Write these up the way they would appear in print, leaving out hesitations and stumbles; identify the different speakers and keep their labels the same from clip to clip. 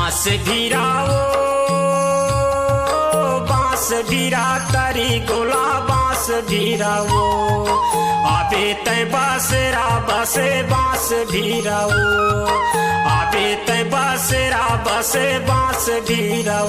Speaker 1: बांस भिराओ बांस भिरा तरी गोला बांस भिराओ आबे तय बसरा बसे बांस भिराओ आबे तय बसरा बसे बांस भिराओ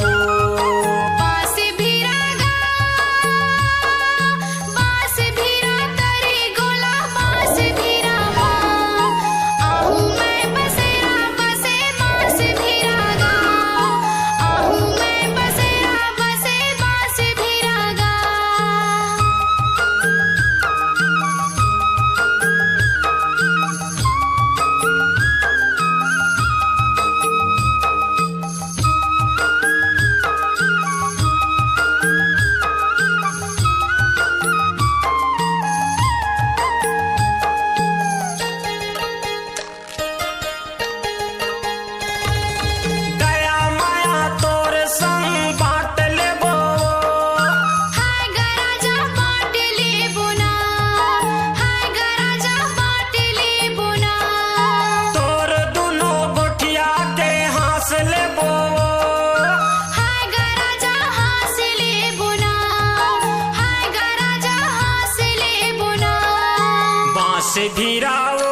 Speaker 1: बांस भिराओ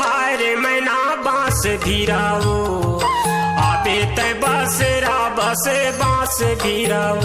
Speaker 1: हाय रे मैना बांस भिराओ आबे तय बसरा बसे बांस भिराओ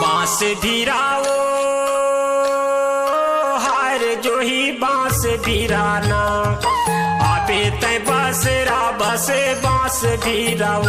Speaker 1: बांस भिराओ हाय रे जो ही बांस भिराना आबे तय बसरा बसे बांस भिराओ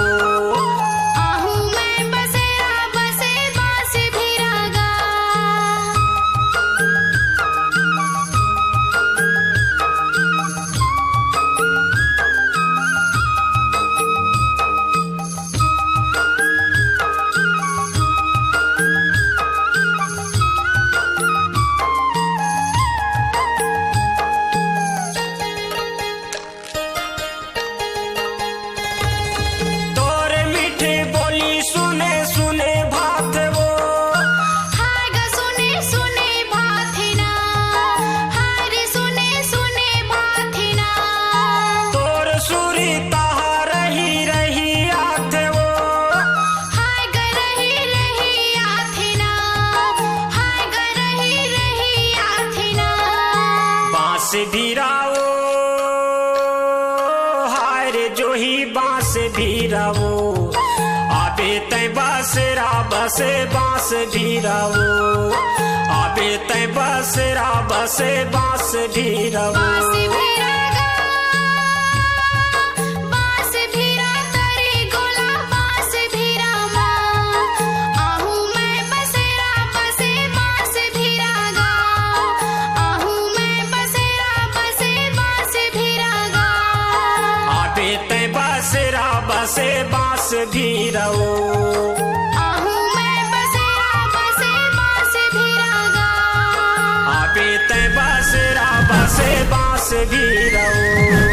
Speaker 1: बांस भिराओ हाय रे जो ही बांस भिराओ आबे तय बसरा बसे बांस भिराओ आबे तय बसरा बसे बांस भिराओ बसरा बसे बांस भिराओ आबे तय बसरा बसे बांस भिराओ।